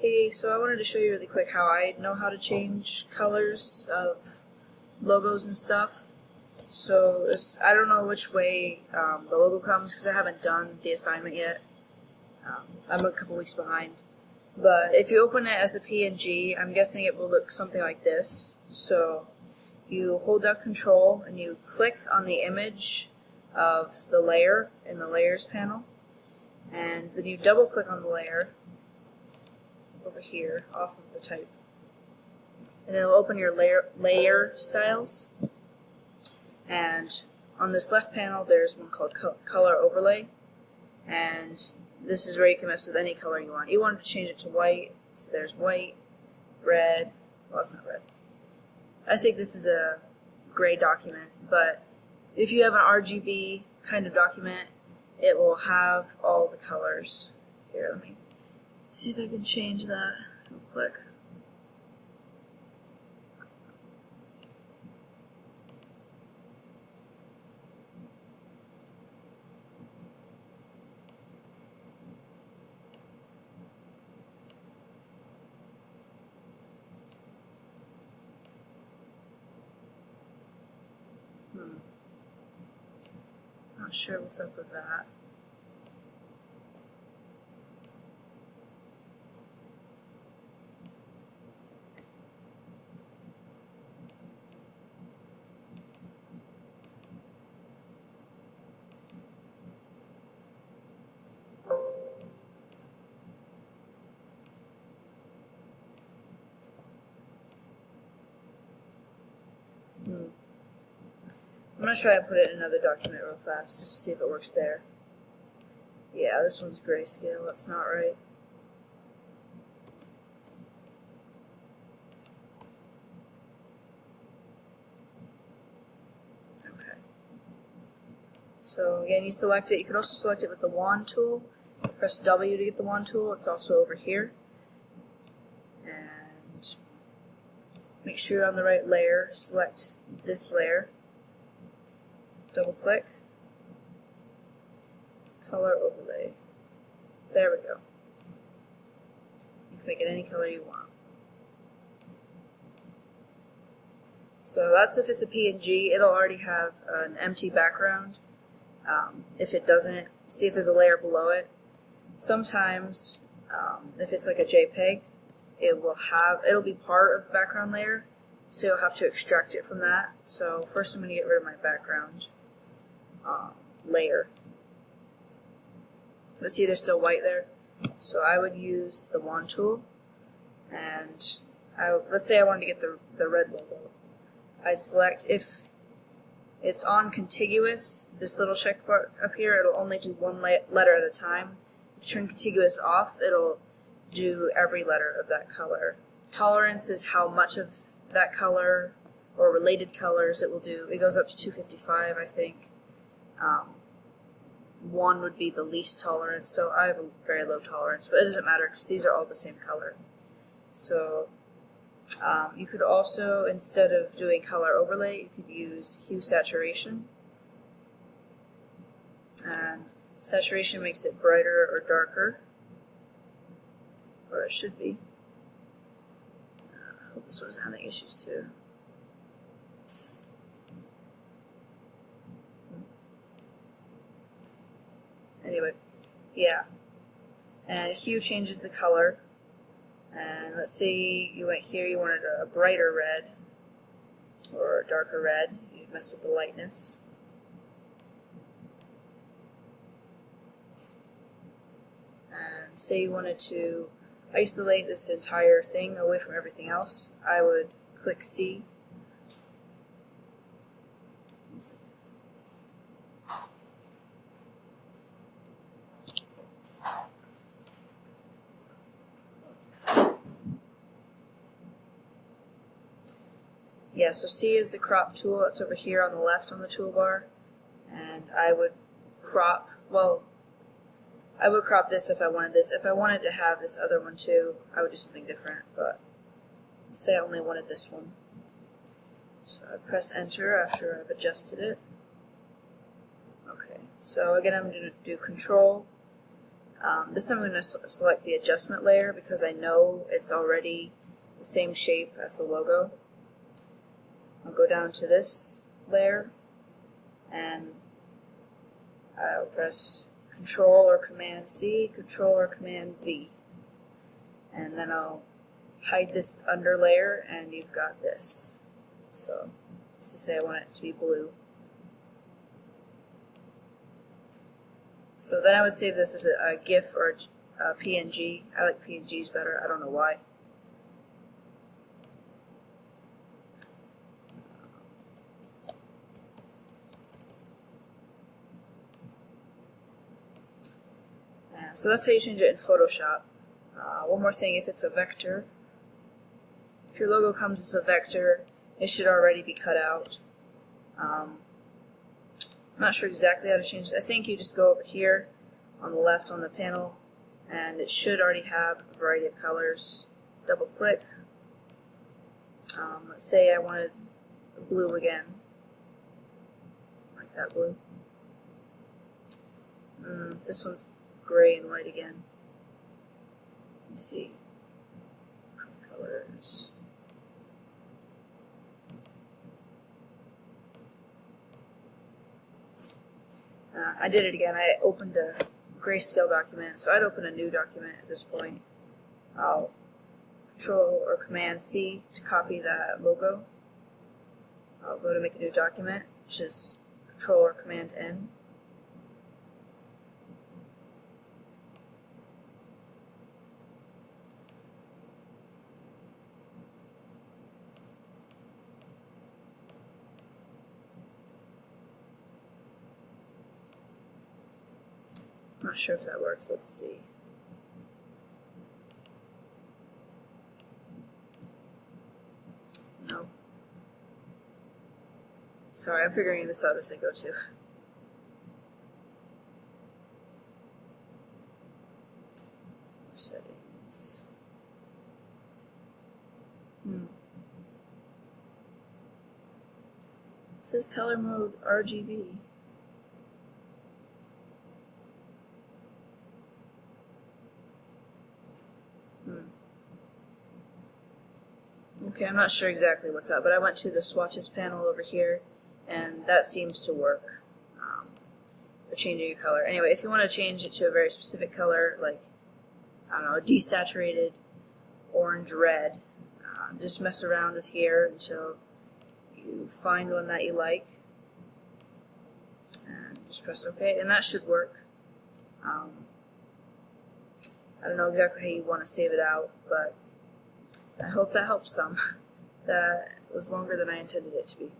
Hey, so I wanted to show you really quick how I know how to change colors of logos and stuff. So I don't know which way the logo comes because I haven't done the assignment yet. I'm a couple weeks behind. But if you open it as a PNG, I'm guessing it will look something like this. So you hold down Control and you click on the image of the layer in the Layers panel. And then you double click on the layer over here off of the type. And it'll open your layer styles. And on this left panel there's one called color overlay, and this is where you can mess with any color you want. You want to change it to white, so there's white, red, well it's not red. I think this is a gray document, but if you have an RGB kind of document, it will have all the colors. Here, let me see if I can change that real quick. Not sure what's up with that. I'm going to try and put it in another document real fast just to see if it works there. Yeah, this one's grayscale. That's not right. Okay. So again, you select it. You can also select it with the wand tool. Press W to get the wand tool. It's also over here. And make sure you're on the right layer. Select this layer. Double click, color overlay. There we go. You can make it any color you want. So that's if it's a PNG. It'll already have an empty background. If it doesn't, see if there's a layer below it. Sometimes, if it's like a JPEG, it'll be part of the background layer, so you'll have to extract it from that. So first I'm going to get rid of my background layer. But see, there's still white there. So I would use the wand tool, and let's say I wanted to get the red logo. I'd select, if it's on contiguous, this little check mark up here, it'll only do one letter at a time. If you turn contiguous off, it'll do every letter of that color. Tolerance is how much of that color or related colors it will do. It goes up to 255, I think. 1 would be the least tolerance, so I have a very low tolerance, but it doesn't matter because these are all the same color. So you could also, instead of doing color overlay, you could use hue saturation. And saturation makes it brighter or darker, or it should be. I hope this wasn't having issues too. Anyway, yeah. And hue changes the color. And let's say you went here, you wanted a brighter red or a darker red. You mess with the lightness. And say you wanted to isolate this entire thing away from everything else, I would click C. Yeah, so C is the crop tool. That's over here on the left on the toolbar. And I would crop, well, I would crop this if I wanted this. If I wanted to have this other one too, I would do something different, but let's say I only wanted this one. So I press enter after I've adjusted it. Okay, so again I'm going to do Control, This time I'm going to select the adjustment layer because I know it's already the same shape as the logo. I'll go down to this layer and I'll press Control or Command C, Control or Command V, and then I'll hide this under layer and you've got this. So just to say I want it to be blue. So then I would save this as a GIF or a PNG. I like PNGs better, I don't know why. So that's how you change it in Photoshop. One more thing, if it's a vector, if your logo comes as a vector, it should already be cut out. I'm not sure exactly how to change this. I think you just go over here on the left on the panel and it should already have a variety of colors. Double click. Let's say I wanted blue again, like that blue. This one's gray and white again. Let's see. Colors. I did it again. I opened a grayscale document, so I'd open a new document at this point. I'll Control or Command C to copy that logo. I'll go to make a new document, which is Control or Command N. Not sure if that works. Let's see. No. Sorry, I'm figuring this out as I go too. Settings. It says color mode RGB. Okay, I'm not sure exactly what's up, but I went to the swatches panel over here, and that seems to work for changing a color. Anyway, if you want to change it to a very specific color, like, I don't know, desaturated orange-red, just mess around with here until you find one that you like, and just press OK, and that should work. I don't know exactly how you want to save it out, but I hope that helps some. That was longer than I intended it to be.